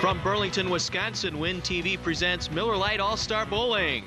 From Burlington, Wisconsin, Win TV presents Miller Lite All-Star Bowling.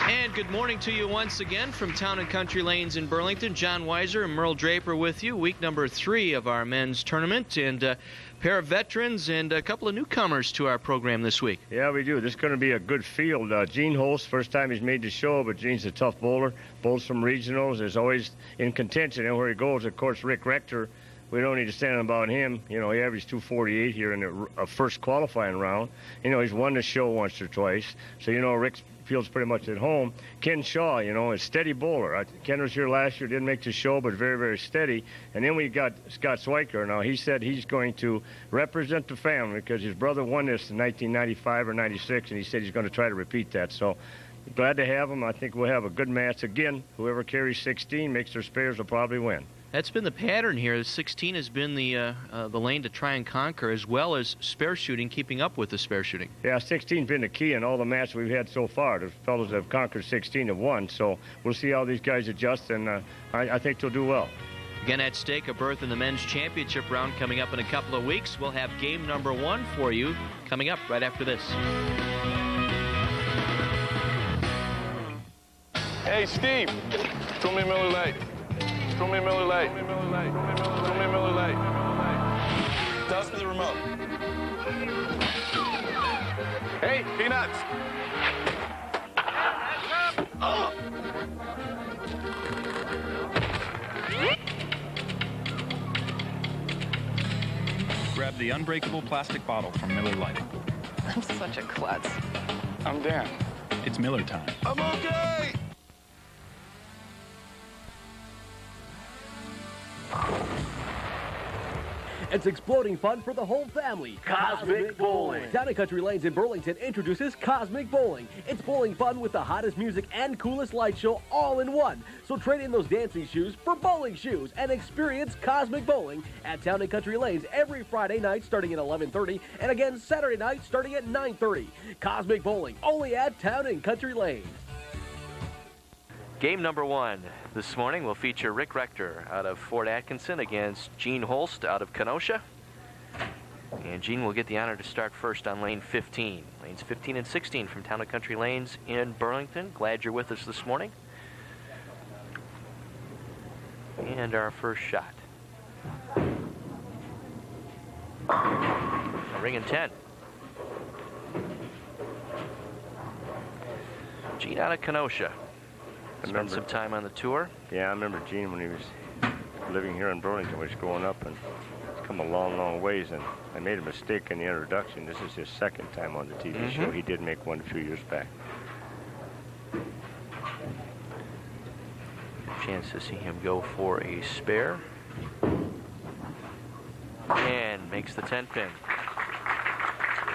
And good morning to you once again from Towne Country Lanes in Burlington. John Weiser and Merle Draper with you. Week number 3 of our men's tournament, and a pair of veterans and a couple of newcomers to our program this week. Yeah, we do. This is going to be a good field. Gene Holst, first time he's made the show, but Gene's a tough bowler. Bowls some regionals. Is always in contention. And where he goes, of course, Rick Rector. We don't need to stand about him. You know, he averaged 248 here in the first qualifying round. You know, he's won the show once or twice. So, you know, Rick feels pretty much at home. Ken Shaw, you know, a steady bowler. Ken was here last year, didn't make the show, but very, very steady. And then we got Scott Swiker. Now, he said he's going to represent the family because his brother won this in 1995 or 96, and he said he's going to try to repeat that. So, glad to have him. I think we'll have a good match. Again, whoever carries 16 makes their spares will probably win. That's been the pattern here. The 16 has been the lane to try and conquer, as well as spare shooting, keeping up with the spare shooting. Yeah, 16's been the key in all the matches we've had so far. The fellows that have conquered 16 have won, so we'll see how these guys adjust, and I think they'll do well. Again, at stake, a berth in the men's championship round coming up in a couple of weeks. We'll have game number 1 for you coming up right after this. Hey, Steve, throw me a Miller Lite. Throw me a Miller Lite. Throw me a Miller Lite. Toss me the remote. Hey, Peanuts. Oh. Grab the unbreakable plastic bottle from Miller Lite. I'm such a klutz. I'm Dan. It's Miller time. I'm okay. It's exploding fun for the whole family. Cosmic Bowling. Towne Country Lanes in Burlington introduces Cosmic Bowling. It's bowling fun with the hottest music and coolest light show all in one. So trade in those dancing shoes for bowling shoes and experience Cosmic Bowling at Towne Country Lanes every Friday night starting at 11:30 and again Saturday night starting at 9:30. Cosmic Bowling only at Towne Country Lanes. Game number 1 this morning will feature Rick Rector out of Fort Atkinson against Gene Holst out of Kenosha. And Gene will get the honor to start first on lane 15. Lanes 15 and 16 from Towne Country Lanes in Burlington. Glad you're with us this morning. And our first shot. A ring and 10. Gene out of Kenosha. Spent some time on the tour. Yeah, I remember Gene when he was living here in Burlington. Was growing up, and he's come a long, long ways. And I made a mistake in the introduction. This is his second time on the TV show. He did make one a few years back. Chance to see him go for a spare. And makes the 10-pin.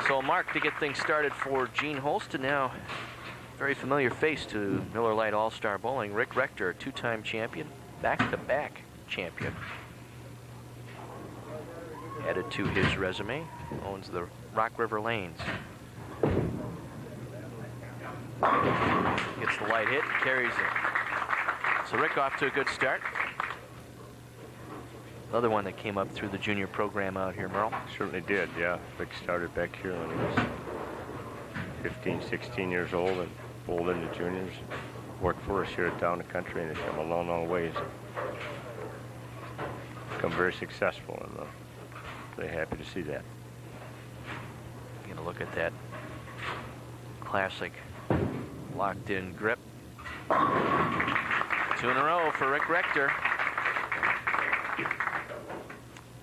So a mark to get things started for Gene Holst, and now very familiar face to Miller Lite All-Star Bowling. Rick Rector, 2-time champion, back-to-back champion. Added to his resume, owns the Rock River Lanes. Gets the light hit, carries it. So Rick off to a good start. Another one that came up through the junior program out here, Merle. Certainly did, yeah. Rick started back here when he was 15, 16 years old and bowled in the juniors. Worked for us here at Towne Country, and has come a long, long ways. Become very successful, and very happy to see that. Get a look at that classic locked-in grip. 2 in a row for Rick Rector.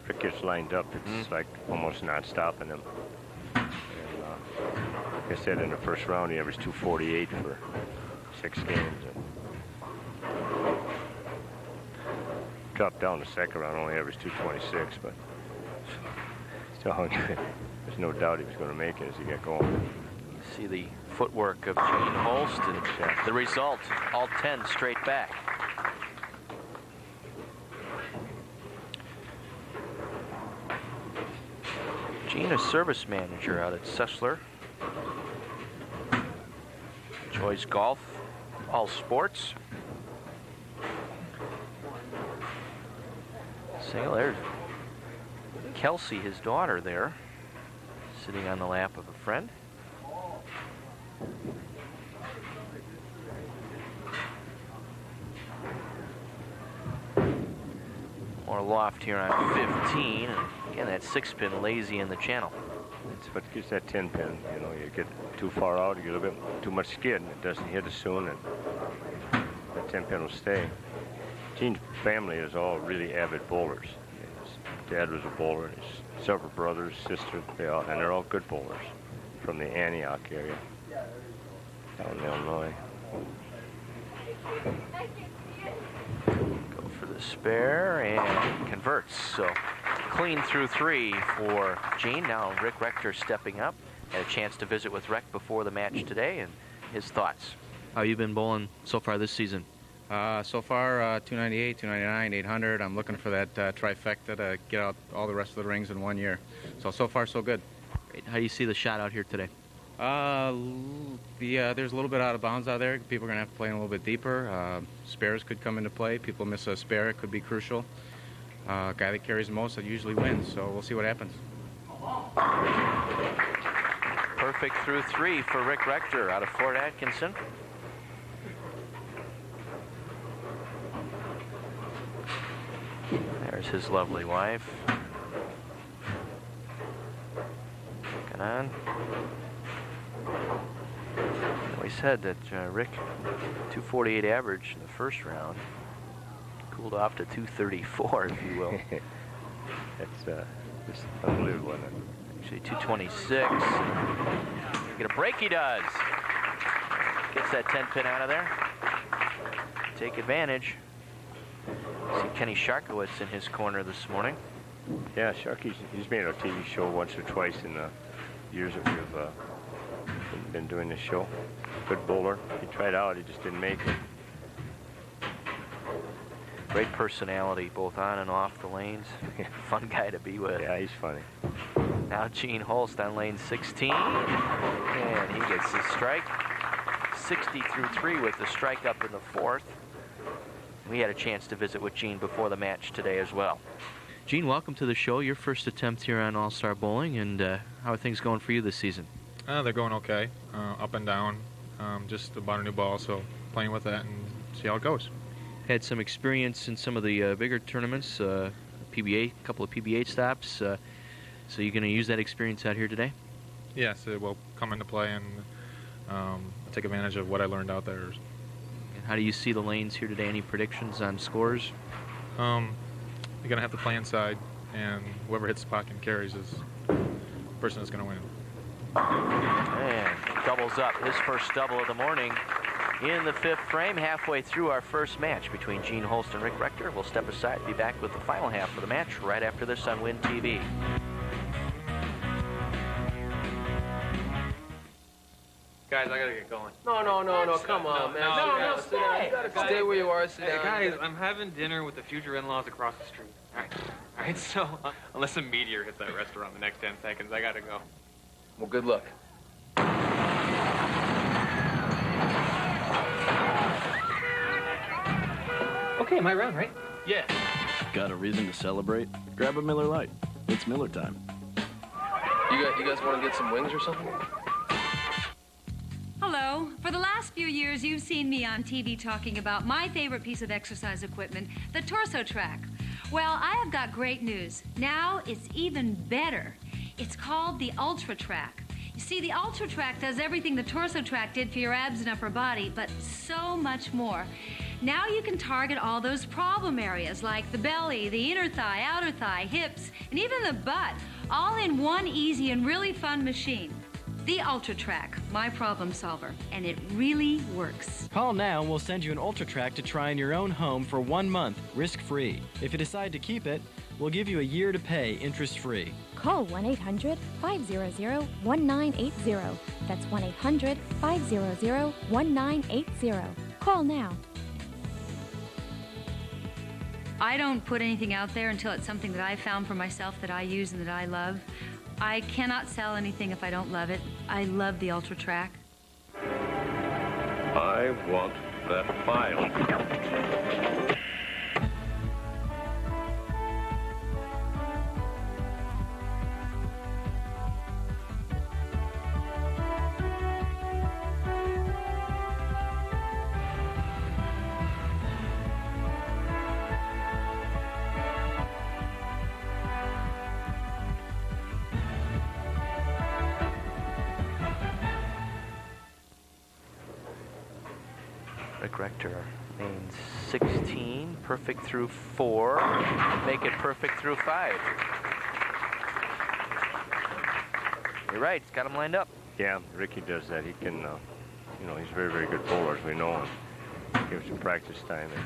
Rick gets lined up. It's like almost non-stop in him. Like I said, in the first round, he averaged 248 for 6 games. And dropped down the second round, only averaged 226, but still hung. There's no doubt he was going to make it as he got going. You see the footwork of Gene Holst, and the result, all 10 straight back. Gene, a service manager out at Sessler. Enjoys golf, all sports. Single there. Kelsey, his daughter, there, sitting on the lap of a friend. More loft here on 15, and again that 6-pin lazy in the channel. It's what gives that 10-pin. You know, you get too far out, you get a bit too much skid, and it doesn't hit as soon, and that 10-pin will stay. Gene's family is all really avid bowlers. His dad was a bowler, and his several brothers, sisters, and they're all good bowlers from the Antioch area down in Illinois. Go for the spare and converts. So clean through 3 for Gene. Now Rick Rector stepping up. Had a chance to visit with Rec before the match today, and his thoughts. How you been bowling so far this season? So far, 298, 299, 800. I'm looking for that trifecta to get out all the rest of the rings in 1 year. So far, so good. Great. How do you see the shot out here today? There's a little bit out of bounds out there. People are going to have to play in a little bit deeper. Spares could come into play. People miss a spare. It could be crucial. Guy that carries the most usually wins, so we'll see what happens. Perfect through 3 for Rick Rector out of Fort Atkinson. There's his lovely wife. Looking on. We said that Rick, 248 average in the first round, cooled off to 234, if you will. That's just unbelievable. Actually, 226. Get a break, he does. Gets that 10-pin out of there. Take advantage. See Kenny Sharkowitz in his corner this morning. Yeah, Sharky's he's made a TV show once or twice in the years that we've been doing this show. Good bowler. He tried out, he just didn't make it. Great personality, both on and off the lanes. Fun guy to be with. Yeah, he's funny. Now Gene Holst on lane 16, and he gets his strike. 60 through 3 with the strike up in the 4th. We had a chance to visit with Gene before the match today as well. Gene, welcome to the show. Your first attempt here on All-Star Bowling, and how are things going for you this season? They're going okay, up and down. Just bought a new ball, so playing with that and see how it goes. Had some experience in some of the bigger tournaments, PBA, a couple of PBA stops. So you're going to use that experience out here today? Yes, it will come into play, and take advantage of what I learned out there. And how do you see the lanes here today? Any predictions on scores? You're going to have to play inside, and whoever hits the pocket and carries is the person that's going to win. And doubles up, his first double of the morning in the 5th frame, halfway through our first match between Gene Holst and Rick Rector. We'll step aside, be back with the final half of the match right after this on Win TV. Guys, I gotta get going. No, come on, man. No, stay. Stay where you are. Sit down. Guys, I'm having dinner with the future in-laws across the street. All right. So unless a meteor hits that restaurant in the next 10 seconds, I gotta go. Well, good luck. Okay, my round, right? Yeah. Got a reason to celebrate? Grab a Miller Lite. It's Miller time. You guys want to get some wings or something? Hello. For the last few years, you've seen me on TV talking about my favorite piece of exercise equipment, the torso track. Well, I have got great news. Now it's even better. It's called the Ultra Track. You see, the Ultra Track does everything the torso track did for your abs and upper body, but so much more. Now you can target all those problem areas like the belly, the inner thigh, outer thigh, hips, and even the butt, all in one easy and really fun machine. The Ultra Track, my problem solver, and it really works. Call now and we'll send you an Ultra Track to try in your own home for 1 month, risk-free. If you decide to keep it, we'll give you a year to pay, interest-free. Call 1-800-500-1980. That's 1-800-500-1980. Call now. I don't put anything out there until it's something that I found for myself that I use and that I love. I cannot sell anything if I don't love it. I love the Ultra Track. I want that file. Rick Rector, lane 16, perfect through 4, make it perfect through 5. You're right, he's got him lined up. Yeah, Ricky does that. He can, you know, he's a very, very good bowler, as we know, and give him some practice time. And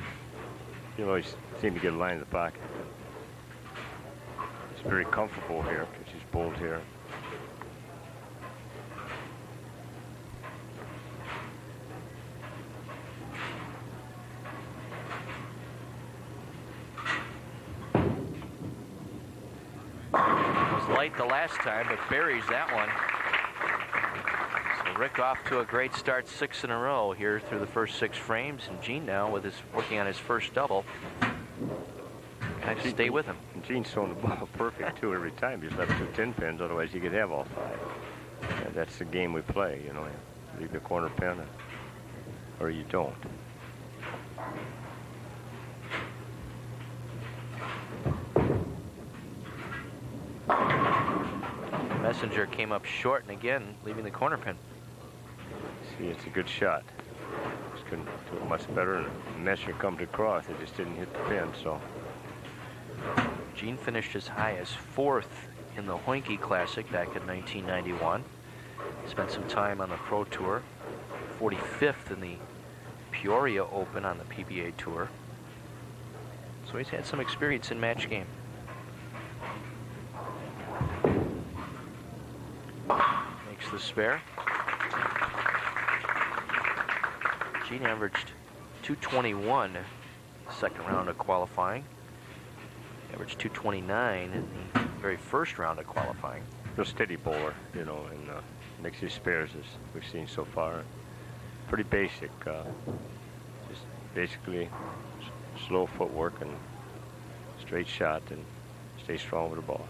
he'll always seem to get a line in the pocket. He's very comfortable here because he's bowled here. Light the last time, but buries that one. So Rick off to a great start, 6 in a row here through the first 6 frames, and Gene now with his working on his first double. Guys, stay with him. And Gene's throwing the ball perfect too every time. He's left 2 10 pins, otherwise you could have all 5. Yeah, that's the game we play, you know. You leave the corner pin, or you don't. Messenger came up short, and again, leaving the corner pin. See, it's a good shot. Just couldn't do it much better, and Messenger comes across. It just didn't hit the pin, so. Gene finished as high as 4th in the Hoinke Classic back in 1991. Spent some time on the Pro Tour. 45th in the Peoria Open on the PBA Tour. So he's had some experience in match game. Makes the spare. Gene averaged 221 second round of qualifying. Averaged 229 in the very first round of qualifying. Real steady bowler, you know, and makes his spares as we've seen so far. Pretty basic. Just basically slow footwork and straight shot and stay strong with the ball.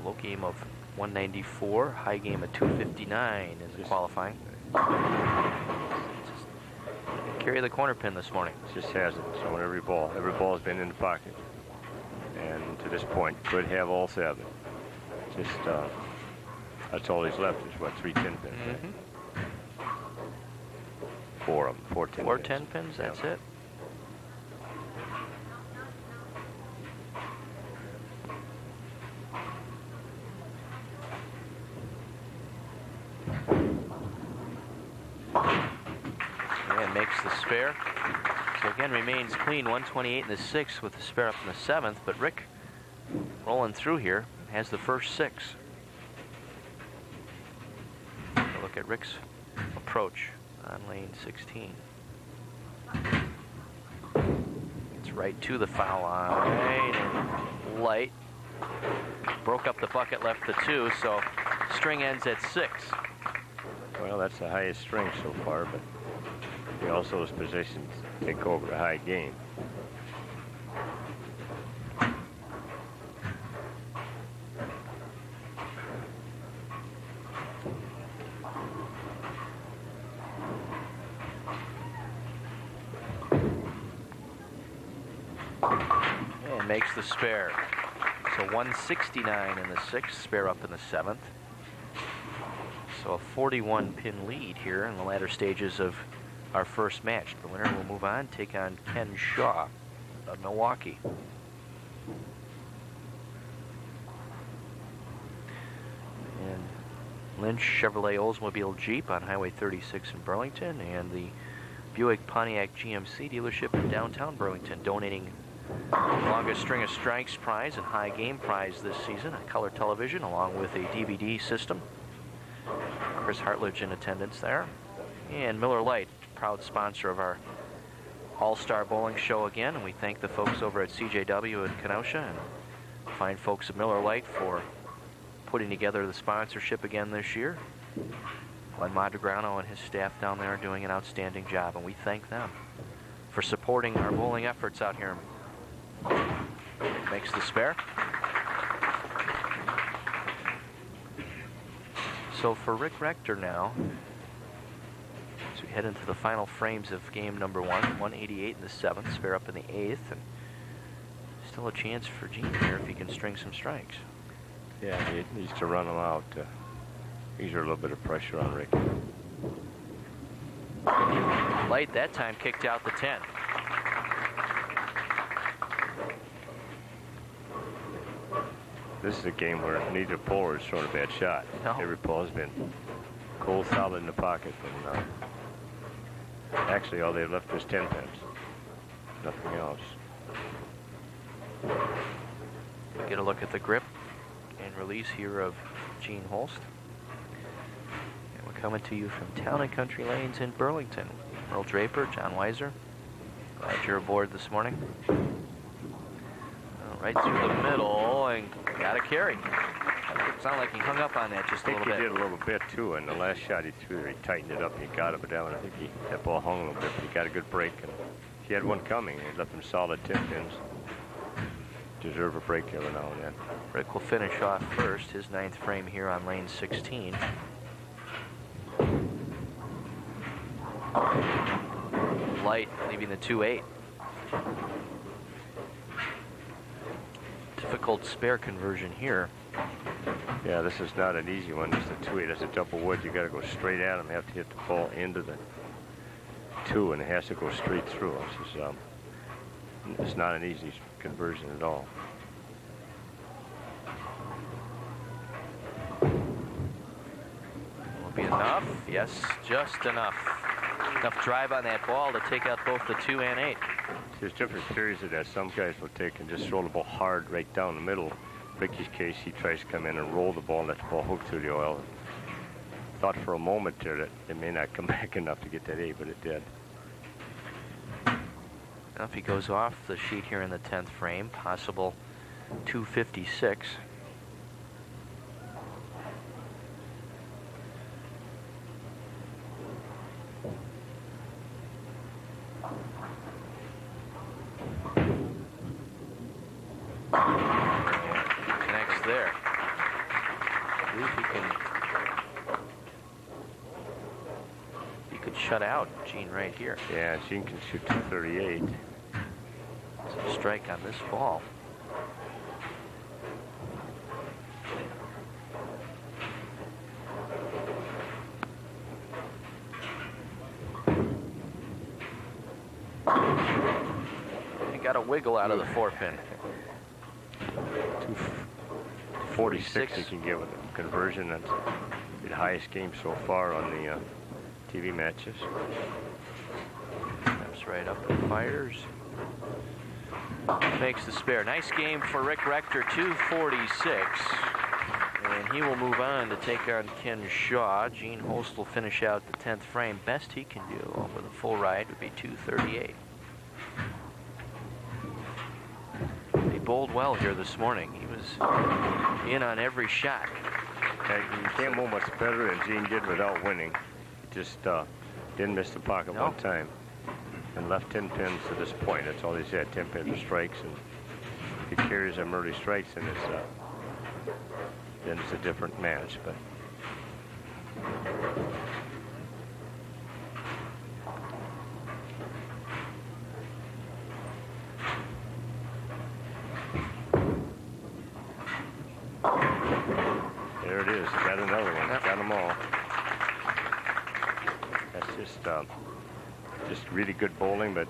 Low game of 194, high game of 259 in the qualifying. Just carry the corner pin this morning. Just hasn't. So every ball's been in the pocket. And to this point, could have all 7. Just, that's all he's left is what, 3 10 pins? Mm-hmm. 4 of them, 4 10 pins. 4 10 pins, that's it. And makes the spare. So again, remains clean, 128 in the 6th with the spare up in the 7th, but Rick rolling through here, has the first 6. Look at Rick's approach on lane 16. It's right to the foul line, and light. Broke up the bucket, left the 2, so string ends at 6. Well, that's the highest string so far, but he also is positioned to take over a high game. And makes the spare. So 169 in the 6th, spare up in the 7th. So a 41 pin lead here in the latter stages of our first match. The winner will move on, take on Ken Shaw of Milwaukee. And Lynch Chevrolet Oldsmobile Jeep on Highway 36 in Burlington, and the Buick Pontiac GMC dealership in downtown Burlington, donating the longest string of strikes prize and high game prize this season, a color television along with a DVD system. Chris Hartledge in attendance there. And Miller Lite, proud sponsor of our All-Star Bowling Show again, and we thank the folks over at CJW in Kenosha and fine folks at Miller Lite for putting together the sponsorship again this year. Glenn Montegrano and his staff down there are doing an outstanding job, and we thank them for supporting our bowling efforts out here. Makes the spare. So for Rick Rector now, as we head into the final frames of game number 1, 188 in the 7th, spare up in the 8th, and still a chance for Gene here if he can string some strikes. Yeah, he needs to run them out. Exert a little bit of pressure on Rick. Light that time kicked out the 10. This is a game where neither bowler has thrown a bad shot. No. Every ball has been cold, solid in the pocket. And actually, all they've left is 10 pins. Nothing else. Get a look at the grip and release here of Gene Holst. And we're coming to you from Towne Country Lanes in Burlington. Earl Draper, John Weiser. Glad you're aboard this morning. Right through the middle and got a carry. It sounded like he hung up on that just a little bit. I think he did a little bit too, and the last shot he threw there, he tightened it up and he got it, but that one, I think that ball hung a little bit, but he got a good break. And he had one coming, and he left him solid 10 pins. Deserve a break every now and then. Rick will finish off first, his 9th frame here on lane 16. Light leaving the 2-8. Difficult spare conversion here. Yeah, this is not an easy one. This is a 2-8. That's a double wood. You got to go straight at him. You have to hit the ball into the 2, and it has to go straight through. This is, it's not an easy conversion at all. Will be enough. Yes, just enough. Enough drive on that ball to take out both the 2 and 8. There's different theories of that. Some guys will take and just throw the ball hard right down the middle. Ricky's case, he tries to come in and roll the ball and let the ball hook through the oil. Thought for a moment there that it may not come back enough to get that 8, but it did. Now if he goes off the sheet here in the 10th frame, possible 256. Connects there. I believe he could shut out Gene right here. Yeah, Gene can shoot 238. It's a strike on this ball. He got a wiggle out of the 4-pin. 246 he can get with a conversion. That's the highest game so far on the TV matches. Steps right up and fires. Makes the spare. Nice game for Rick Rector, 246. And he will move on to take on Ken Shaw. Gene Holst will finish out the 10th frame. Best he can do with a full ride would be 238. He bowled well here this morning. He was in on every shot. You can't bowl much better than Gene did without winning. He just didn't miss the pocket one time. And left 10 pins to this point. That's all he's had, 10 pins of strikes. And if he carries them early strikes, then it's a different match. But there it is. Got another one. Got them all. That's just really good bowling, but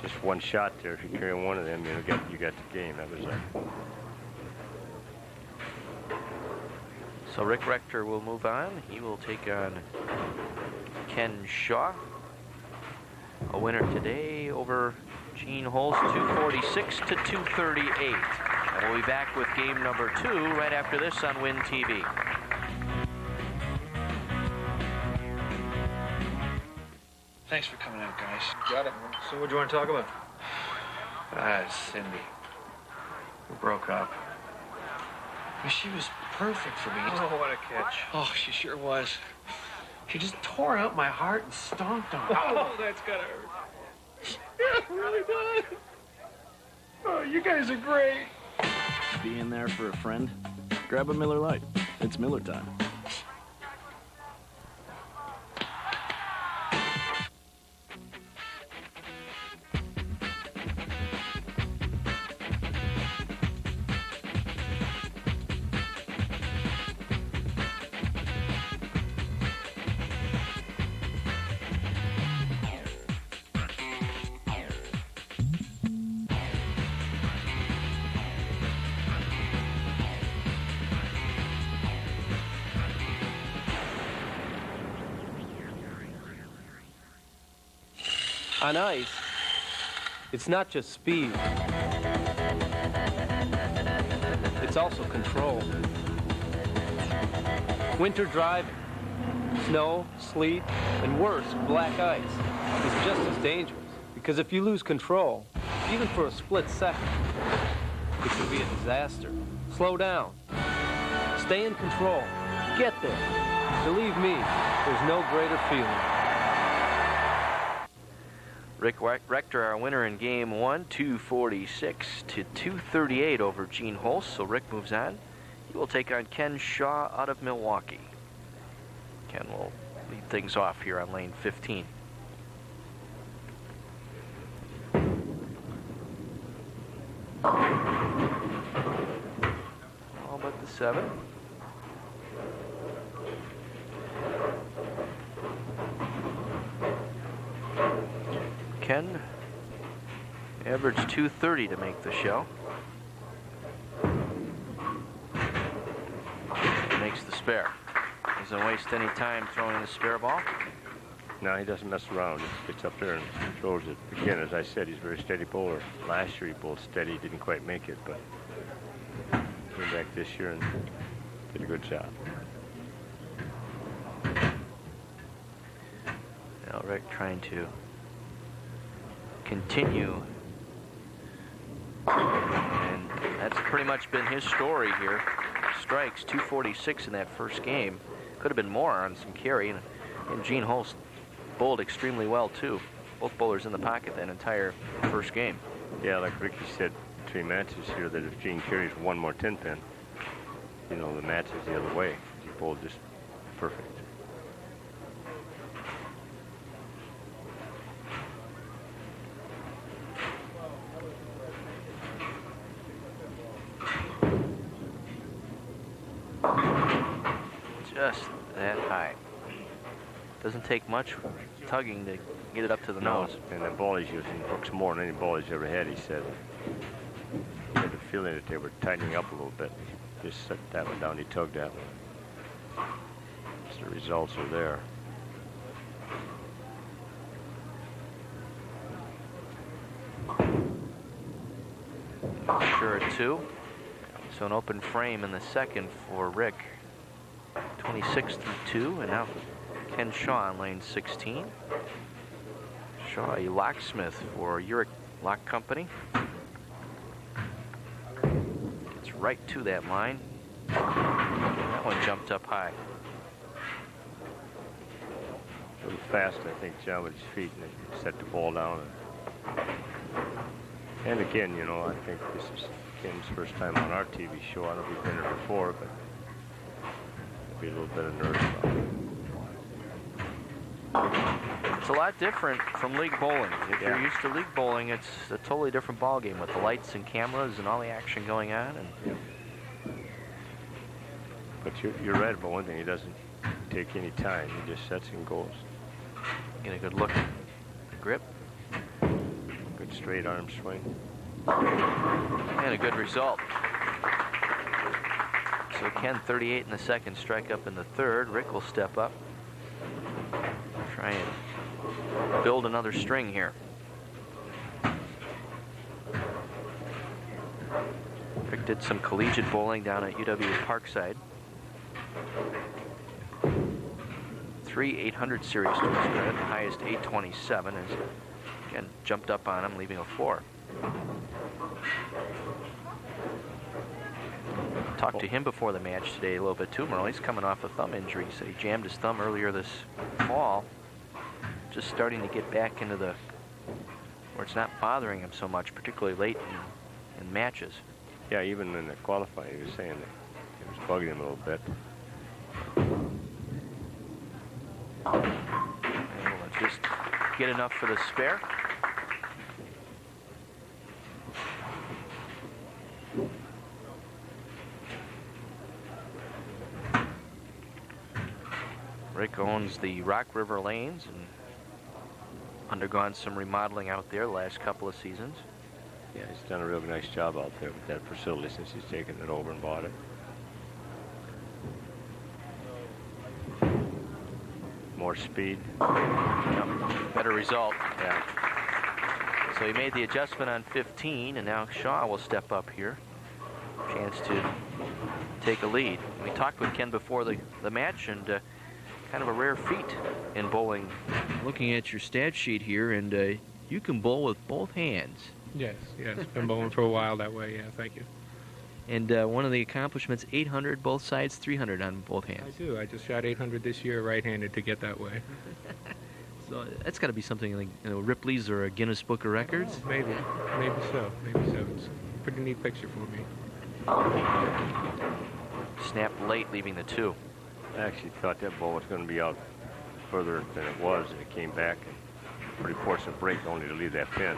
just one shot there. If you carry one of them, you got the game. That was So Rick Rector will move on. He will take on Ken Shaw. A winner today over Gene Holst, 246 to 238. And we'll be back with game number 2 right after this on Win TV. Thanks for coming out, guys. Got it. So what do you want to talk about? Cindy. We broke up. She was perfect for me. Oh, what a catch. Oh, she sure was. She just tore out my heart and stomped on it. Oh, that's gotta hurt. Yeah, it really does. Oh, you guys are great. Being there for a friend? Grab a Miller Lite. It's Miller time. On ice, it's not just speed. It's also control. Winter driving, snow, sleet, and worse, black ice is just as dangerous. Because if you lose control, even for a split second, it could be a disaster. Slow down. Stay in control. Get there. Believe me, there's no greater feeling. Rick Rector, our winner in game one, 246 to 238 over Gene Holst. So Rick moves on. He will take on Ken Shaw out of Milwaukee. Ken will lead things off here on lane 15. All but the 7. Ken averaged 230 to make the show. Makes the spare. Doesn't waste any time throwing the spare ball. No, he doesn't mess around. He gets up there and throws it. Again, as I said, he's a very steady bowler. Last year he bowled steady, didn't quite make it, but came back this year and did a good job. Now Rick trying to continue, and that's pretty much been his story here. Strikes, 246 in that first game. Could have been more on some carry, and Gene Holst bowled extremely well too. Both bowlers in the pocket that entire first game. Yeah, like Ricky said between matches here, that if Gene carries one more 10-pin, you know, the match is the other way. He bowled just perfect. Just that high. Doesn't take much tugging to get it up to the nose. And the ball he's using hooks more than any ball he's ever had, he said. He had the feeling that they were tightening up a little bit. Just set that one down, he tugged that one. So the results are there. Sure at 2. So an open frame in the second for Rick. 26 through 2, and now Ken Shaw on lane 16. Shaw, a locksmith for Urick Lock Company. Gets right to that line. That one jumped up high. A little fast, I think, John, with his feet, and they set the ball down. And again, you know, I think this is Ken's first time on our TV show. I don't know if he's been here before, but be a little bit of nerves about it. It's a lot different from league bowling. If you're used to league bowling, it's a totally different ball game with the lights and cameras and all the action going on. And But you're right about one thing. He doesn't take any time. He just sets and goes. Get a good look at the grip. Good straight arm swing. And a good result. So Ken 38 in the second, strike up in the third. Rick will step up. Try and build another string here. Rick did some collegiate bowling down at UW Parkside. 3 800 series to his credit. The highest 827 is again jumped up on him, leaving a 4. Talked to him before the match today a little bit too, Merle. He's coming off a thumb injury. He said he jammed his thumb earlier this fall. Just starting to get back into the where it's not bothering him so much, particularly late in matches. Yeah, even in the qualifying, he was saying that it was bugging him a little bit. And we'll just get enough for the spare. Rick owns the Rock River Lanes and undergone some remodeling out there the last couple of seasons. Yeah, he's done a real nice job out there with that facility since he's taken it over and bought it. More speed. Yep. Better result. Yeah. So he made the adjustment on 15, and now Shaw will step up here. Chance to take a lead. We talked with Ken before the match, and kind of a rare feat in bowling. Looking at your stat sheet here, and you can bowl with both hands. Yes, been bowling for a while that way. Yeah, thank you. And one of the accomplishments, 800 both sides, 300 on both hands. I do. I just shot 800 this year right-handed to get that way. So that's got to be something like Ripley's or a Guinness Book of Records. Maybe so. It's a pretty neat picture for me. Snapped late, leaving the 2. I actually thought that ball was going to be out further than it was, and it came back. And pretty fortunate break only to leave that pin.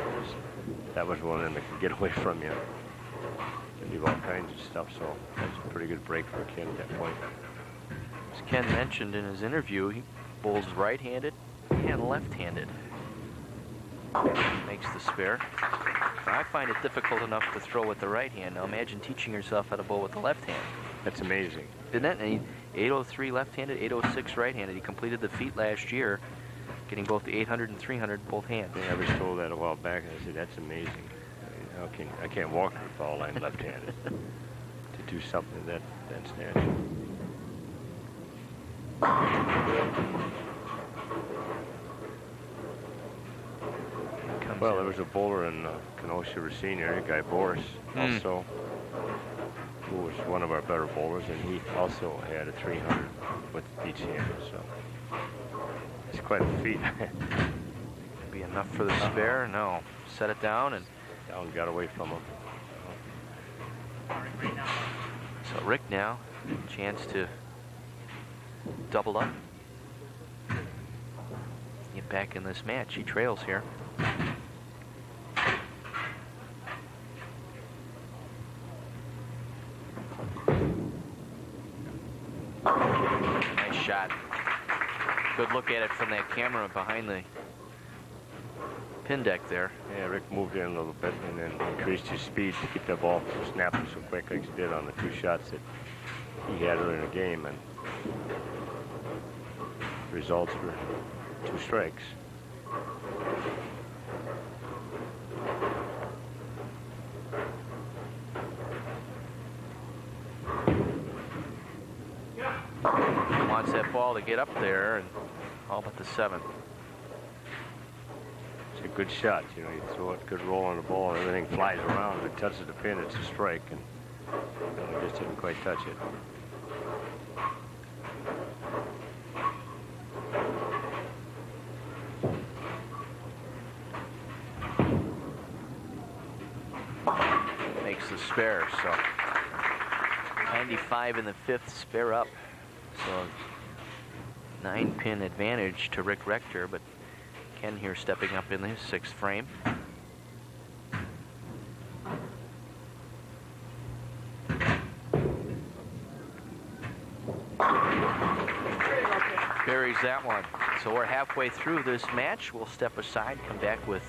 That was one of them that could get away from you. Can leave all kinds of stuff, so that's a pretty good break for Ken at that point. As Ken mentioned in his interview, he bowls right-handed and left-handed. Makes the spare. I find it difficult enough to throw with the right hand. Now imagine teaching yourself how to bowl with the left hand. That's amazing. Isn't it? 803 left-handed, 806 right-handed. He completed the feat last year, getting both the 800 and 300 both hands. I was told that a while back, and I said, that's amazing. I can't walk the foul line left-handed. To do something that snatch. Well, there was a bowler in Kenosha Racine area, Guy Boris, also, who was one of our better bowlers, and he also had a 300 with each hand, so it's quite a feat. Be enough for the spare? No. Set it down, and down got away from him. So Rick now, chance to double up. Get back in this match. He trails here. Nice shot. Good look at it from that camera behind the pin deck there. Yeah, Rick moved in a little bit and then increased his speed to keep that ball from snapping so quick like he did on the 2 shots that he had earlier in the game, and results were 2 strikes. Wants that ball to get up there, and all but the 7. It's a good shot, you know. You throw it, good roll on the ball, and everything flies around. If it touches the pin, it's a strike, and it just didn't quite touch it. Makes the spare, so 95 in the 5th, spare up. So 9-pin advantage to Rick Rector, but Ken here stepping up in his 6th frame. Buries that one. So we're halfway through this match. We'll step aside, come back with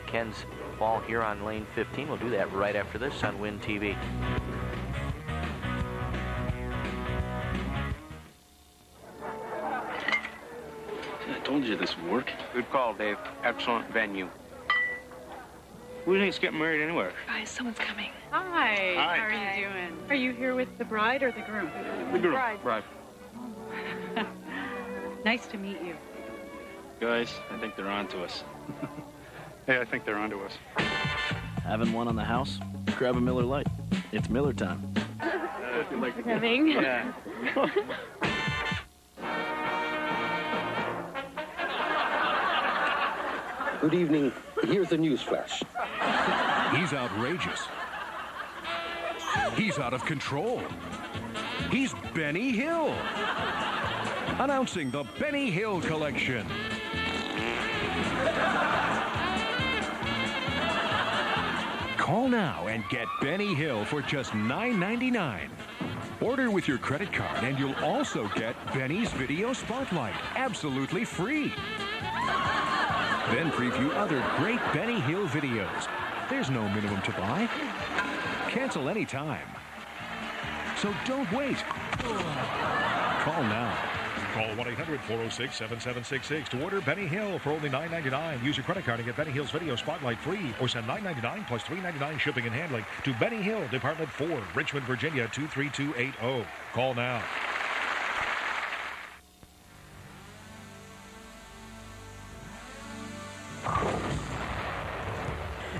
Ken's ball here on lane 15. We'll do that right after this on Win TV. I told you this would work. Good call, Dave. Excellent venue. Who do you think's getting married anywhere? Guys, someone's coming. Hi. Hi. How are you doing? Are you here with the bride or the groom? The girl. Bride. Nice to meet you. Guys, I think they're on to us. Hey, I think they're onto us. Having one on the house? Grab a Miller Lite. It's Miller time. Having. Yeah. Good evening. Here's the news flash. He's outrageous. He's out of control. He's Benny Hill. Announcing the Benny Hill Collection. Call now and get Benny Hill for just $9.99. Order with your credit card and you'll also get Benny's Video Spotlight, absolutely free. Then preview other great Benny Hill videos. There's no minimum to buy. Cancel anytime. So don't wait. Call now. Call 1-800-406-7766 to order Benny Hill for only $9.99. Use your credit card and get Benny Hill's Video Spotlight free, or send $9.99 plus $3.99 shipping and handling to Benny Hill, Department 4, Richmond, Virginia 23280. Call now.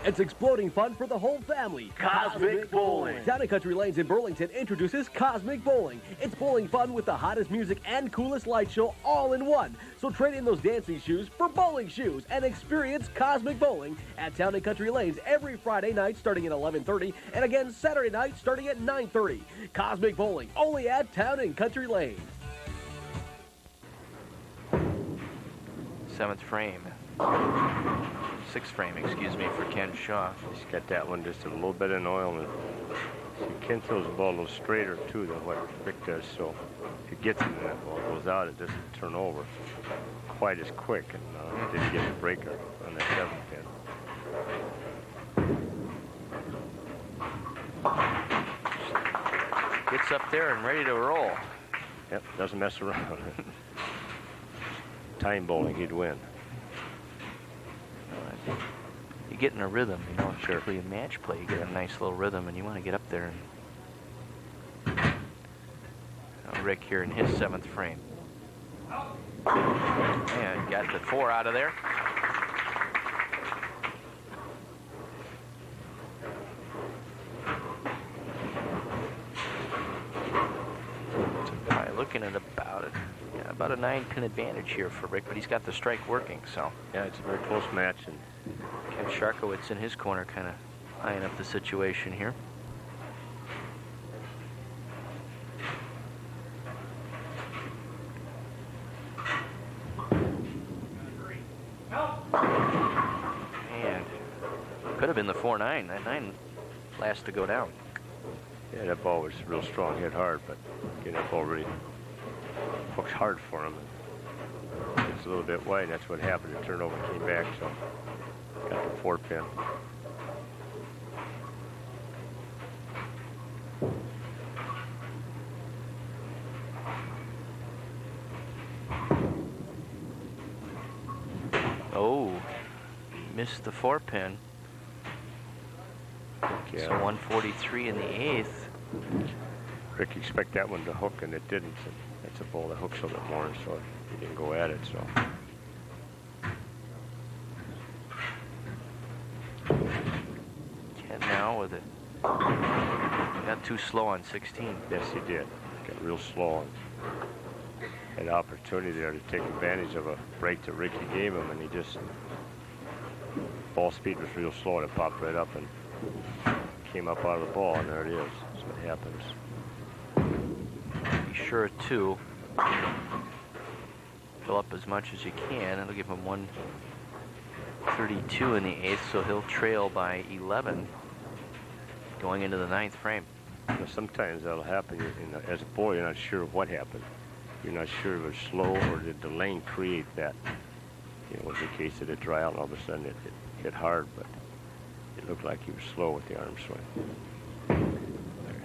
It's exploding fun for the whole family. Cosmic Bowling. Towne Country Lanes in Burlington introduces Cosmic Bowling. It's bowling fun with the hottest music and coolest light show all in one. So trade in those dancing shoes for bowling shoes and experience Cosmic Bowling at Towne Country Lanes every Friday night starting at 11:30 and again Saturday night starting at 9:30. Cosmic Bowling only at Towne Country Lanes. 7th frame. 6th frame, excuse me, for Ken Shaw. He's got that one just a little bit in oil, and Ken throws the ball a little straighter too than what Rick does. So if he gets it and that ball goes out, it doesn't turn over quite as quick, and didn't get the breaker on that 7th pin. Gets up there and ready to roll. Yep, doesn't mess around. Time bowling, he'd win. You get in a rhythm, you know, particularly in match play, you get a nice little rhythm, and you want to get up there. And Rick here in his 7th frame. And got the 4 out of there. So probably looking at about a 9-pin advantage here for Rick, but he's got the strike working, so. Yeah, it's a very close match, and Ken Sharkowitz in his corner kind of eyeing up the situation here. And could have been the 4-9. That 9 last to go down. yeah, that ball was real strong, hit hard, but again, that ball really hooks hard for him. It's a little bit wide, and that's what happened. It turned over and came back, so got the 4 pin. Oh, missed the 4 pin. Yeah. So 143 in the 8th. Rick expect that one to hook, and it didn't. And that's a ball that hooks a little bit more, so he didn't go at it. So Ken now with it. Got too slow on 16. yes, he did. Got real slow and had opportunity there to take advantage of a break that Ricky gave him, and he just ball speed was real slow, and it popped right up and came up out of the ball, and there it is. That's what happens. Be sure to fill up as much as you can. It'll give him 132 in the 8th, so he'll trail by 11 going into the 9th frame. You know, sometimes that'll happen. As a bowler, you're not sure of what happened. You're not sure if it was slow or did the lane create that. You know, was the case that it dry out and all of a sudden it hit hard, but it looked like he was slow with the arm swing.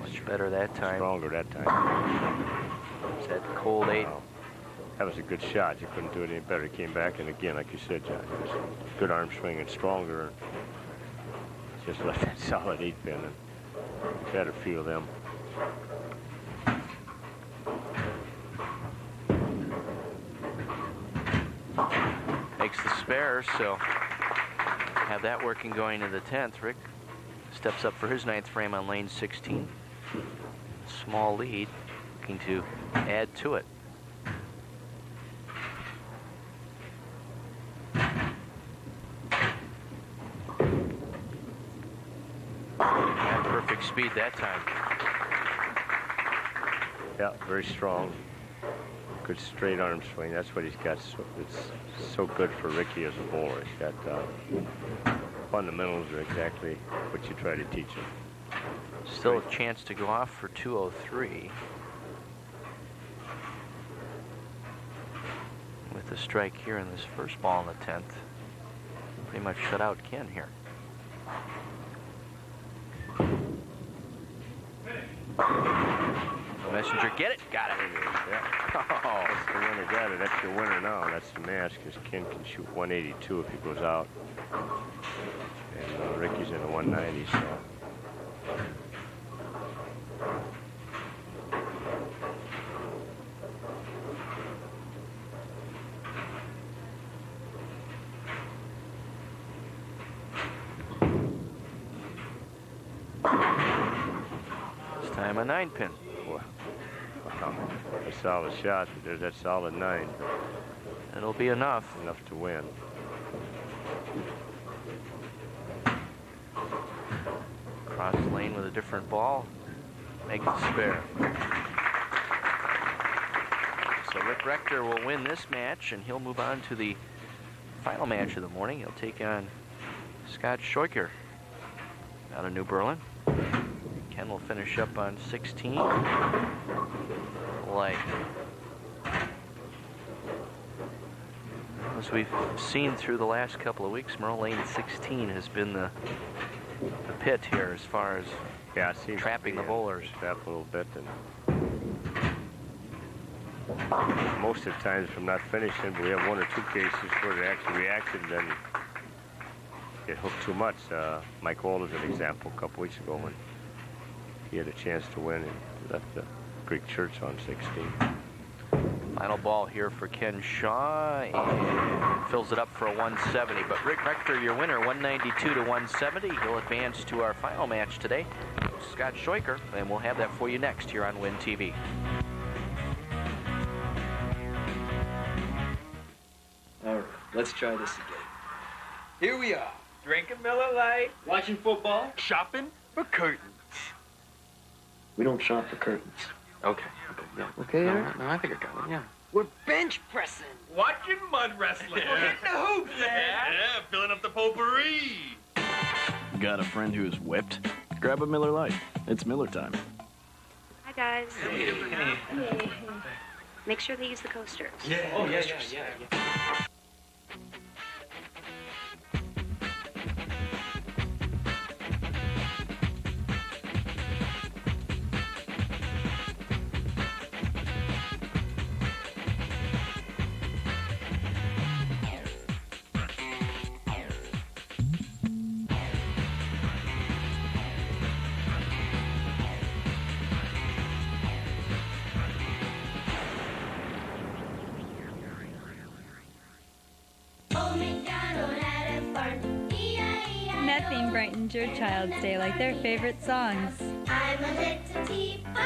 Much better that time. Stronger that time. It's that cold 8. Wow. That was a good shot. You couldn't do it any better. He came back, and again, like you said, John, it was a good arm swing and stronger. Just left that solid 8 pin, and you better feel them. Makes the spare, so have that working going into the 10th. Rick steps up for his 9th frame on lane 16. Small lead, looking to add to it. And perfect speed that time. Yeah, very strong. Good straight arm swing. That's what he's got. It's so good for Ricky as a bowler. He's got fundamentals are exactly what you try to teach him. Still a chance to go off for 203. With the strike here in this first ball in the 10th. Pretty much shut out Ken here. Messenger, get it. Got it. Yeah. Oh. That's the winner. Got it. That's your winner now. That's the match because Ken can shoot 182 if he goes out. And Ricky's in the 190, so. This time a 9-pin. Wow. A solid shot. There's that solid 9. It'll be enough. Enough to win. Cross the lane with a different ball. Make it spare. So Rick Rector will win this match, and he'll move on to the final match of the morning. He'll take on Scott Scheucher out of New Berlin. Ken will finish up on 16. Like, as we've seen through the last couple of weeks, Merle Lane 16 has been the pit here as far as trapping the bowlers. Trap a little bit, and most of the times from not finishing, but we have 1 or 2 cases where they actually reacted and then get hooked too much. Mike Wall is an example a couple weeks ago when he had a chance to win and left the Greek Church on 16. Final ball here for Ken Shaw, and fills it up for a 170. But Rick Rector, your winner, 192 to 170. He'll advance to our final match today, Scott Scheucher, and we'll have that for you next here on Win TV. All right, let's try this again. Here we are. Drinking Miller Lite. Watching football. Shopping for curtains. We don't shop for curtains. Okay, yeah. Okay, no, Eric? no, I think I got it, yeah. We're bench pressing. Watching mud wrestling. We're hitting the hoops, man. Yeah, filling up the potpourri. Got a friend who's whipped? Grab a Miller Lite. It's Miller time. Hi, guys. Hey. Make sure they use the coasters. Yeah. Oh, yeah. Nothing brightens your child's day like their favorite songs.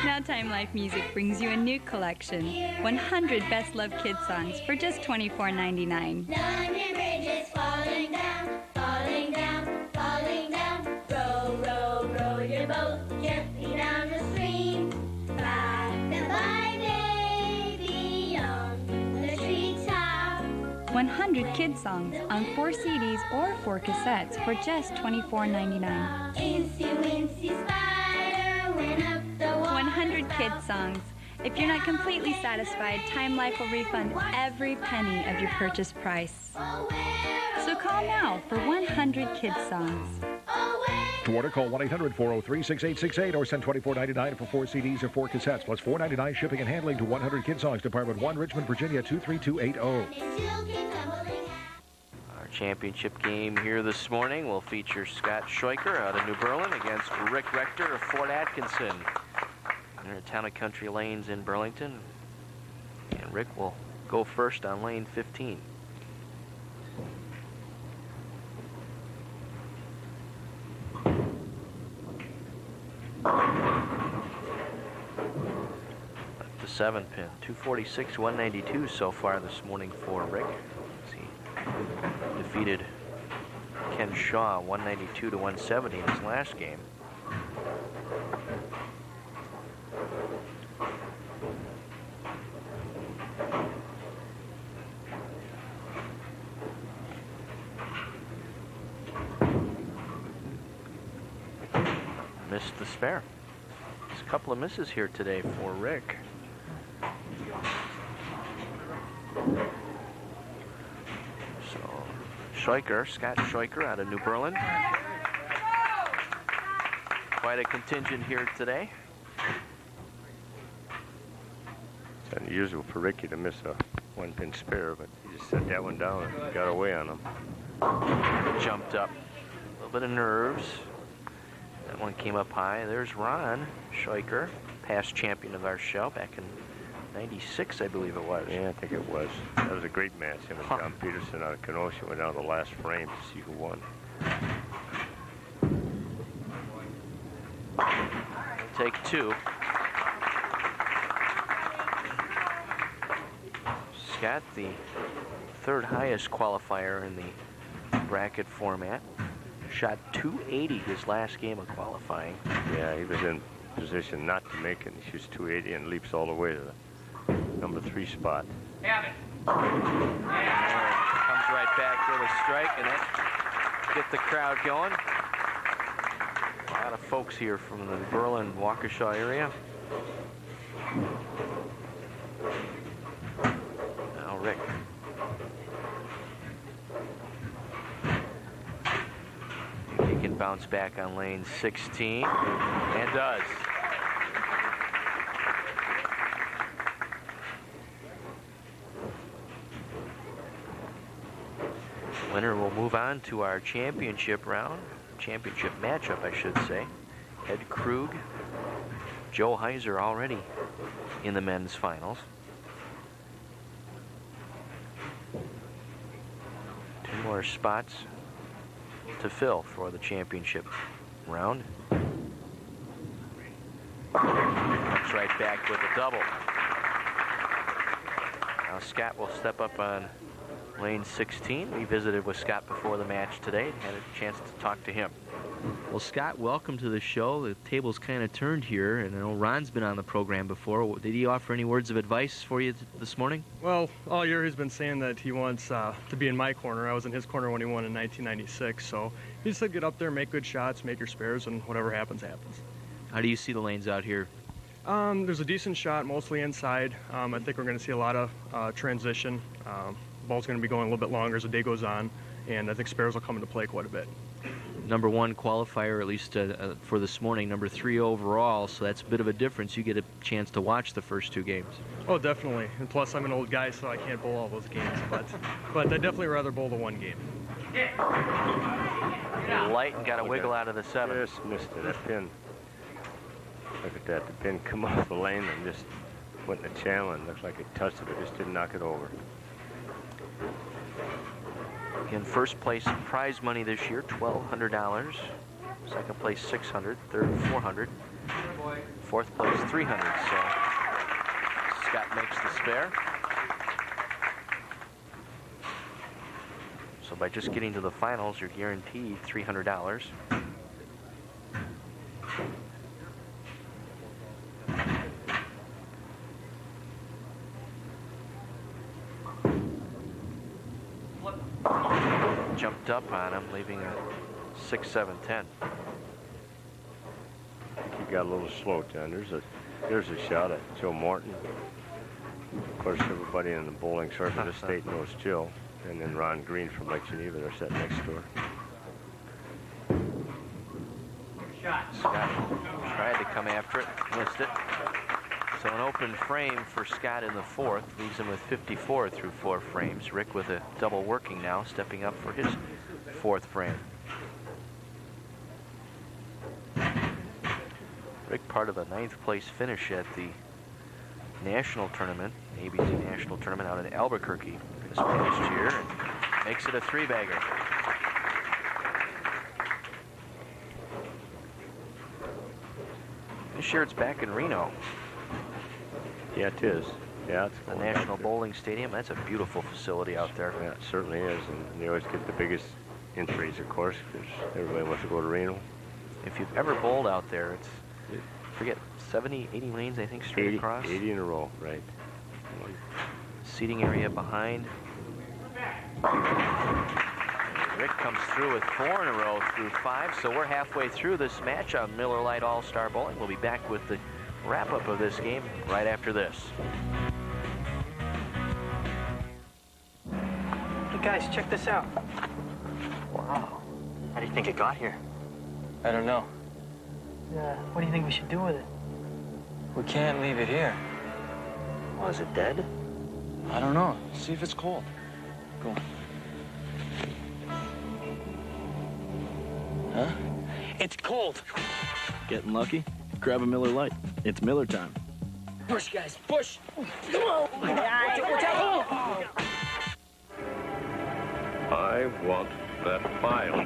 Now Time Life Music brings you a new collection, 100 best loved kids songs for just $24.99. Bridges falling down, falling down, falling down. Row, row, row your boat gently down the stream. By day beyond the treetop. 100 kids songs on 4 CDs or 4 cassettes for just $24.99. Incy wincy spider went up the wall. 100 kids songs. If you're not completely satisfied, Time Life will refund every penny of your purchase price. So call now for 100 kids songs. To order, call 1-800-403-6868 or send $24.99 for 4 CDs or 4 cassettes, plus $4.99 shipping and handling to 100 Kid Songs, Department 1, Richmond, Virginia, 23280. Our championship game here this morning will feature Scott Scheucher out of New Berlin against Rick Rector of Fort Atkinson. They're at Towne Country Lanes in Burlington. And Rick will go first on lane 15. The 7-pin, 246, 192 so far this morning for Rick. He defeated Ken Shaw 192 to 170 in his last game. Missed the spare. There's a couple of misses here today for Rick. So, Scheucher, Scott Scheucher out of New Berlin. Quite a contingent here today. Unusual for Ricky to miss a one-pin spare, but he just set that one down and got away on him. Jumped up. A little bit of nerves. That one came up high. There's Ron Scheucher, past champion of our show back in 96, I believe it was. Yeah, I think it was. That was a great match. Him and John Peterson out of Kenosha went down to the last frame to see who won. Take two. Scott, the third highest qualifier in the bracket format. Shot 280 his last game of qualifying. Yeah, he was in position not to make it. He shoots 280 and leaps all the way to the number 3 spot. Have it. Comes right back with a strike, and that get the crowd going. A lot of folks here from the Berlin, Waukesha area. Now Rick. He can bounce back on lane 16, and does. Winner will move on to our championship round. Championship matchup, I should say. Ed Krug, Joe Heiser already in the men's finals. Two more spots to fill for the championship round. Comes right back with a double. Now Scott will step up on lane 16. We visited with Scott before the match today and had a chance to talk to him. Well, Scott, welcome to the show. The table's kind of turned here, and I know Ron's been on the program before. Did he offer any words of advice for you this morning? Well, all year he's been saying that he wants to be in my corner. I was in his corner when he won in 1996, so he said get up there, make good shots, make your spares, and whatever happens, happens. How do you see the lanes out here? There's a decent shot, mostly inside. I think we're going to see a lot of transition. Ball's going to be going a little bit longer as the day goes on, and I think spares will come into play quite a bit. Number 1 qualifier, at least for this morning, number 3 overall, so that's a bit of a difference. You get a chance to watch the first 2 games. Oh, definitely. And plus, I'm an old guy, so I can't bowl all those games, but I'd definitely rather bowl the one game. Light and got a wiggle out of the 7. Just missed it. That pin. Look at that. The pin come off the lane and just went in the channel, and looks like it touched it, but just didn't knock it over. Again, first place prize money this year, $1,200. Second place, $600. Third, $400. Fourth place, $300. So Scott makes the spare. So by just getting to the finals, you're guaranteed $300. Jumped up on him, leaving a 6-7-10. I think he got a little slow, John. There's a shot at Joe Morton. Of course, everybody in the bowling circuit of the state knows Joe. And then Ron Green from Lake Geneva, they're sitting next door. Scott tried to come after it, missed it. So an open frame for Scott in the 4th, leaves him with 54 through 4 frames. Rick with a double working now, stepping up for his 4th frame. Rick part of the 9th place finish at the national tournament, ABC national tournament out in Albuquerque this past year, and makes it a 3-bagger. This year it's back in Reno. Yeah, it is. Yeah, it's the National Bowling Stadium. That's a beautiful facility out there. Yeah, it certainly is. And they always get the biggest entries, of course, because everybody wants to go to Reno. If you've ever bowled out there, it's, forget, 70, 80 lanes, I think, straight across. 80 in a row, right. Seating area behind. Rick comes through with 4 in a row through 5, so we're halfway through this match on Miller Lite All-Star Bowling. We'll be back with the wrap-up of this game right after this. Hey guys, check this out. Wow. How do you think it got here? I don't know. What do you think we should do with it? We can't leave it here. Oh, is it dead? I don't know. See if it's cold. Go. Huh? It's cold. Getting lucky? Grab a Miller Lite. It's Miller time. Push, guys, push. I want that file.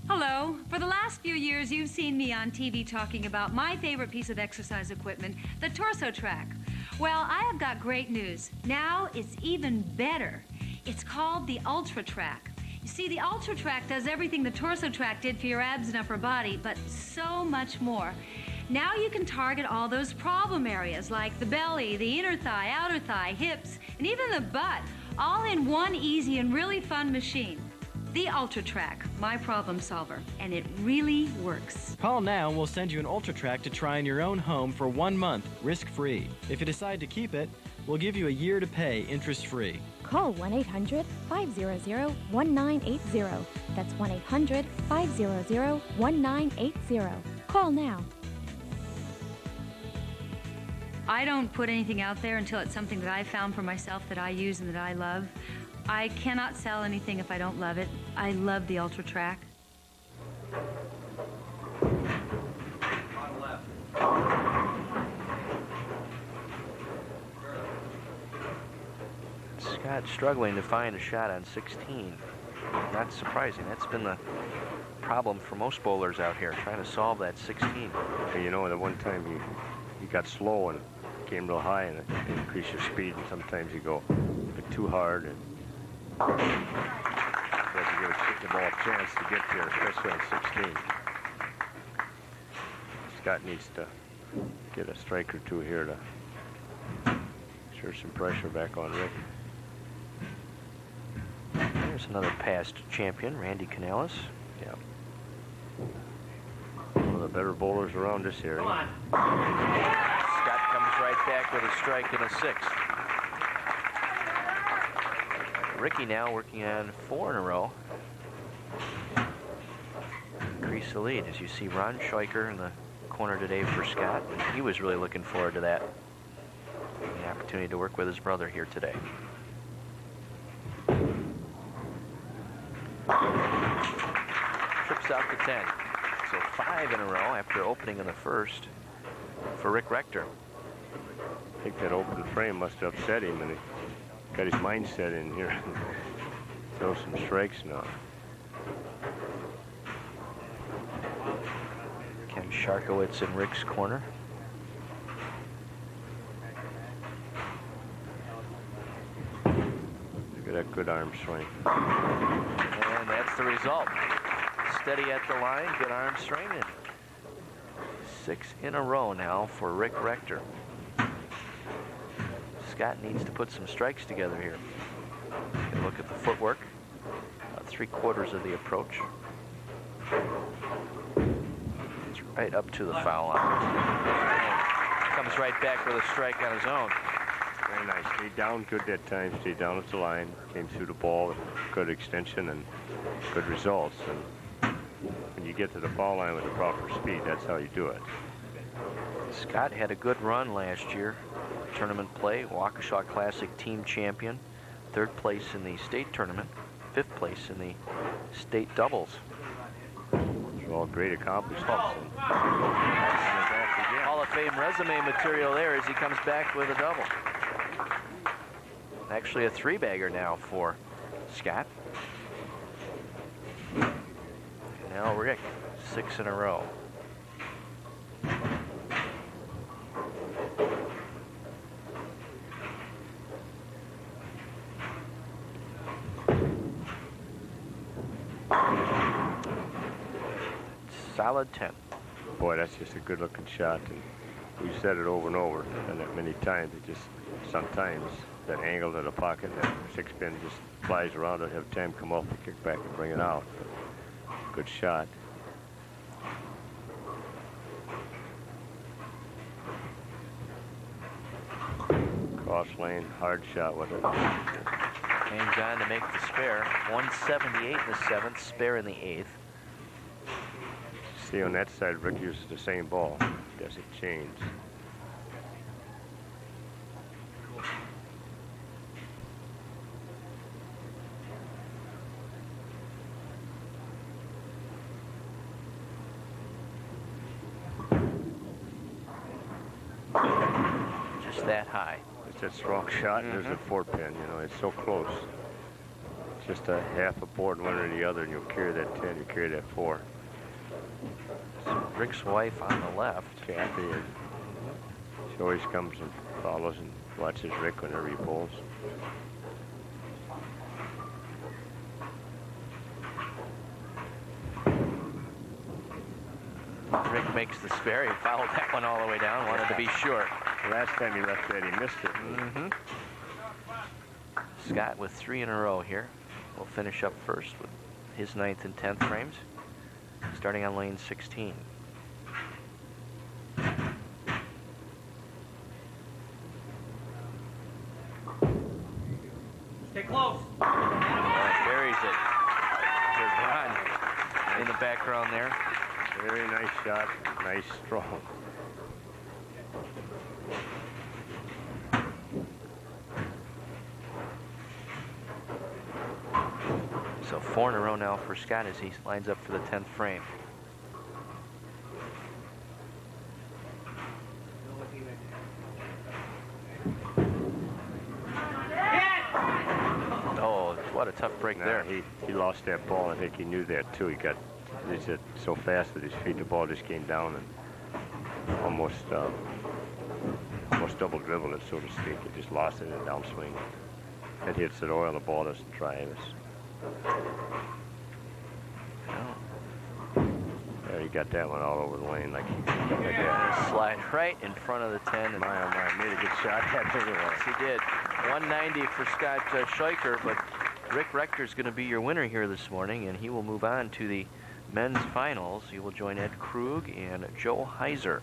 Hello. For the last few years, you've seen me on TV talking about my favorite piece of exercise equipment, the torso track. Well, I have got great news. Now it's even better. It's called the Ultra Track. You see, the Ultra Track does everything the torso track did for your abs and upper body, but so much more. Now you can target all those problem areas like the belly, the inner thigh, outer thigh, hips, and even the butt, all in one easy and really fun machine. The Ultra Track, my problem solver, and it really works. Call now and we'll send you an Ultra Track to try in your own home for 1 month, risk-free. If you decide to keep it, we'll give you a year to pay, interest-free. Call 1-800-500-1980. That's 1-800-500-1980. Call now. I don't put anything out there until it's something that I found for myself that I use and that I love. I cannot sell anything if I don't love it. I love the Ultra Track. Scott struggling to find a shot on 16. Not surprising. That's been the problem for most bowlers out here, trying to solve that 16. And you know, the one time you got slow and came real high and it increased your speed, and sometimes you go a bit too hard and so you give the ball a chance to get there, especially on 16. Scott needs to get a strike or two here to exert some pressure back on Rick. There's another past champion, Randy Canales. Yeah. One of the better bowlers around this area. Scott comes right back with a strike and a 6. Ricky now working on 4 in a row. Increase the lead as you see Ron Scheucher in the corner today for Scott. And he was really looking forward to that. The opportunity to work with his brother here today. Trips out to 10. So 5 in a row after opening in the first for Rick Rector. I think that open frame must have upset him, and he got his mindset in here. Throw some strikes now. Ken Sharkowitz in Rick's corner. Look at that good arm swing. And that's the result. Steady at the line, good arm swing. And 6 in a row now for Rick Rector. Scott needs to put some strikes together here. Look at the footwork. About 3/4 of the approach. It's right up to the foul line. Comes right back with a strike on his own. Very nice. Stayed down good that time. Stayed down at the line. Came through the ball with good extension and good results. And when you get to the foul line with the proper speed, that's how you do it. Scott had a good run last year. Tournament play, Waukesha Classic team champion, 3rd place in the state tournament, 5th place in the state doubles. Those are all great accomplishments. Hall of Fame resume material there as he comes back with a double. Actually a 3-bagger now for Scott. Now Rick, 6 in a row. Solid 10. Boy, that's just a good-looking shot. And we've said it over and over, and that many times. It just sometimes that angle to the pocket. That 6-pin just flies around it, have time come off the kickback and bring it out. Good shot. Cross lane, hard shot with it. Hangs on to make the spare. 178 in the 7th, spare in the 8th. See, on that side, Rick uses the same ball. Does it change? Just that high. It's a strong shot, and there's a 4-pin. You know, it's so close. It's just a half a board, one or the other, and you'll carry that 10, you carry that 4. So Rick's wife on the left. Kathy, she always comes and follows and watches Rick whenever he bowls. Rick makes the spare. He fouled that one all the way down. Wanted to be sure. Last time he left that, he missed it. Scott with 3 in a row here. Will finish up first with his 9th and 10th frames, starting on lane 16. Stay close. Buries it. Good run in the background there. Very nice shot. Nice, strong. So 4 in a row now for Scott as he lines up for the 10th frame. Oh, what a tough break there. He lost that ball. I think he knew that too. He's just so fast with his feet. The ball just came down and almost double dribbled it, so to speak. He just lost it in a downswing. It hits it oil. The ball doesn't drive us. Yeah, he got that one all over the lane like that. Slide right in front of the 10. And my, made a good shot. Yes, he did. 190 for Scott Scheucher, but Rick Rector's going to be your winner here this morning, and he will move on to the men's finals. He will join Ed Krug and Joe Heiser.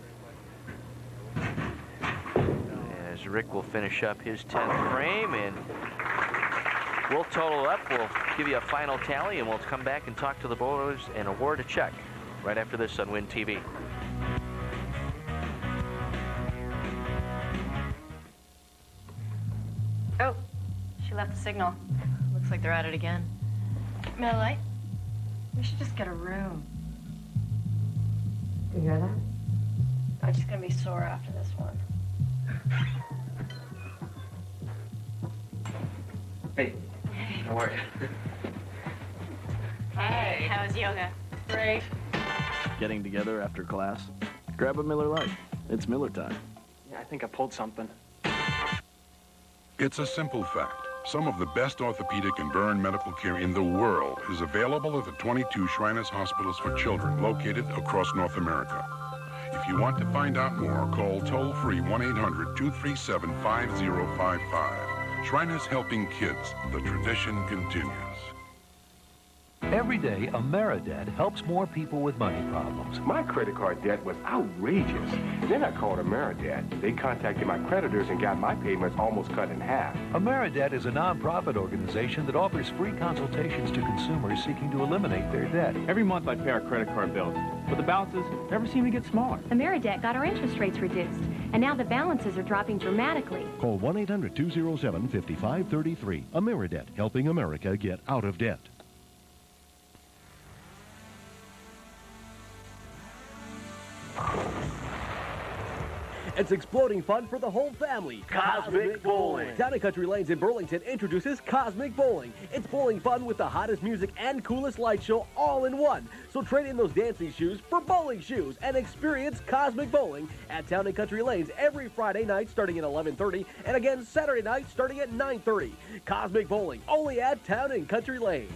As Rick will finish up his 10th frame, and we'll total up. We'll give you a final tally, and we'll come back and talk to the bowlers and award a check right after this on Win TV. Oh, she left the signal. Looks like they're at it again. Miller Lite, we should just get a room. You hear that? I'm just gonna be sore after this one. Hey, how are you? Hey, how was yoga? Great. Getting together after class? Grab a Miller Lite. It's Miller time. Yeah, I think I pulled something. It's a simple fact. Some of the best orthopedic and burn medical care in the world is available at the 22 Shriners Hospitals for Children located across North America. If you want to find out more, call toll-free 1-800-237-5055. Shriners Helping Kids. The tradition continues. Every day, AmeriDebt helps more people with money problems. My credit card debt was outrageous. Then I called AmeriDebt. They contacted my creditors and got my payments almost cut in half. AmeriDebt is a nonprofit organization that offers free consultations to consumers seeking to eliminate their debt. Every month I pay our credit card bills, but the balances never seem to get smaller. AmeriDebt got our interest rates reduced, and now the balances are dropping dramatically. Call 1-800-207-5533. AmeriDebt, helping America get out of debt. It's exploding fun for the whole family. Cosmic Bowling. Towne Country Lanes in Burlington introduces Cosmic Bowling. It's bowling fun with the hottest music and coolest light show all in one. So trade in those dancing shoes for bowling shoes and experience Cosmic Bowling at Towne Country Lanes every Friday night starting at 11:30 and again Saturday night starting at 9:30. Cosmic Bowling only at Towne Country Lanes.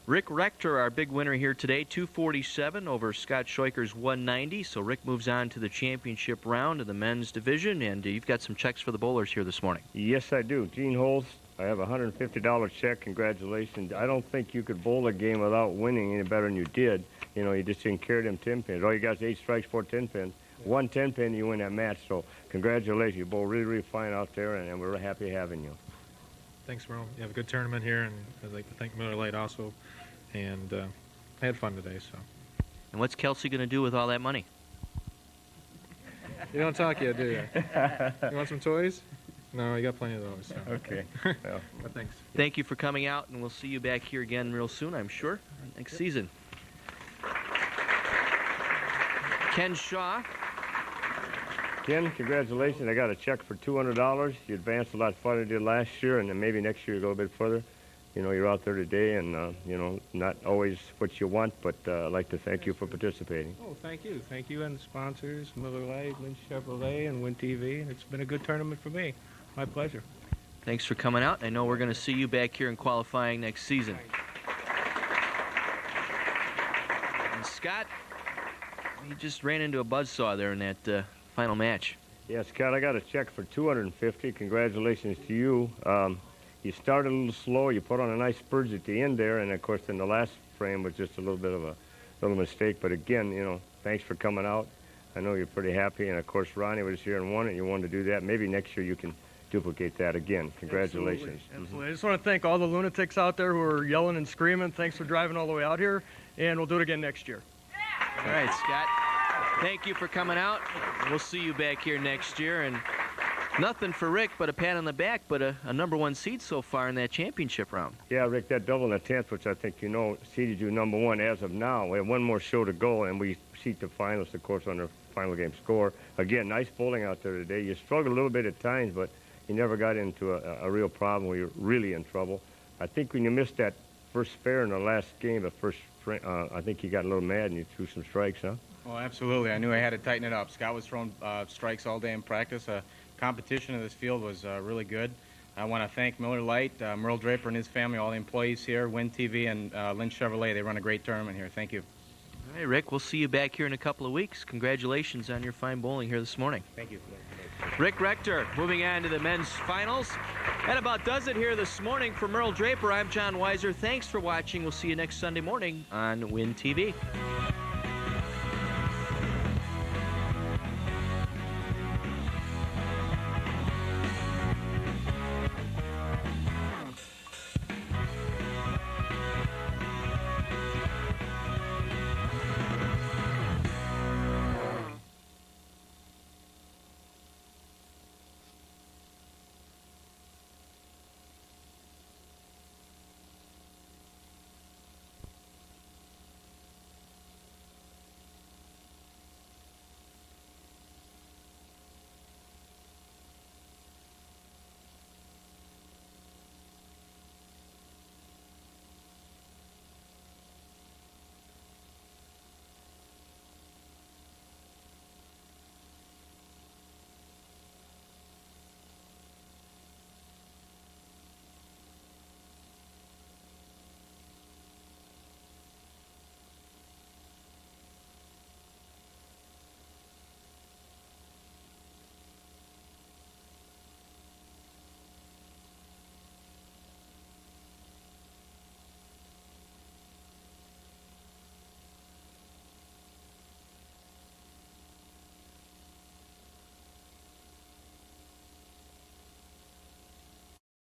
Rick Rector, our big winner here today, 247 over Scott Scheucher's 190. So Rick moves on to the championship round of the men's division, and you've got some checks for the bowlers here this morning. Yes, I do. Gene Holst, I have a $150 check. Congratulations. I don't think you could bowl a game without winning any better than you did. You know, you just didn't carry them 10 pins. All you got is 8 strikes, 4 10 pins. 1 10 pin, you win that match. So congratulations. You bowled really, really fine out there, and we're really happy having you. Thanks, Merle. You have a good tournament here, and I'd like to thank Miller Lite also. And I had fun today, so. And what's Kelsey going to do with all that money? You don't talk yet, do you? You want some toys? No, you got plenty of those. So. Okay. Well, but thanks. Thank you for coming out, and we'll see you back here again real soon, I'm sure, next season. Ken Shaw. Ken, congratulations. I got a check for $200. You advanced a lot farther than you did last year, and then maybe next year you go a bit further. You know, you're out there today, and, you know, not always what you want, but I'd like to thank you for participating. Oh, thank you. Thank you and the sponsors, Miller Lite, Lynch Chevrolet, and Win TV. And it's been a good tournament for me. My pleasure. Thanks for coming out. I know we're going to see you back here in qualifying next season. And Scott, he just ran into a buzzsaw there in that final match. Yeah, Scott, I got a check for $250. Congratulations to you. You started a little slow. You put on a nice spurge at the end there, and of course, in the last frame was just a little bit of a little mistake. But again, you know, thanks for coming out. I know you're pretty happy, and of course, Ronnie was here and won it. You wanted to do that. Maybe next year you can duplicate that again. Congratulations. Absolutely. I just want to thank all the lunatics out there who are yelling and screaming. Thanks for driving all the way out here, and we'll do it again next year. All right, Scott. Thank you for coming out. We'll see you back here next year, and nothing for Rick but a pat on the back, but a #1 seed so far in that championship round. Yeah, Rick, that double in the 10th, which I think you know, seeded you #1 as of now. We have one more show to go, and we seat the finalists, of course, on their final game score. Again, nice bowling out there today. You struggled a little bit at times, but you never got into a real problem where you're really in trouble. I think when you missed that first spare in the last game, I think you got a little mad and you threw some strikes, huh? Oh, absolutely. I knew I had to tighten it up. Scott was throwing strikes all day in practice. Competition of this field was really good. I want to thank Miller Lite, Merle Draper and his family, all the employees here, Win TV, and Lynch Chevrolet. They run a great tournament here. Thank you. All right, Rick, we'll see you back here in a couple of weeks. Congratulations on your fine bowling here this morning. Thank you. Rick Rector moving on to the men's finals. That about does it here this morning. For Merle Draper, I'm John Weiser. Thanks for watching. We'll see you next Sunday morning on Win TV.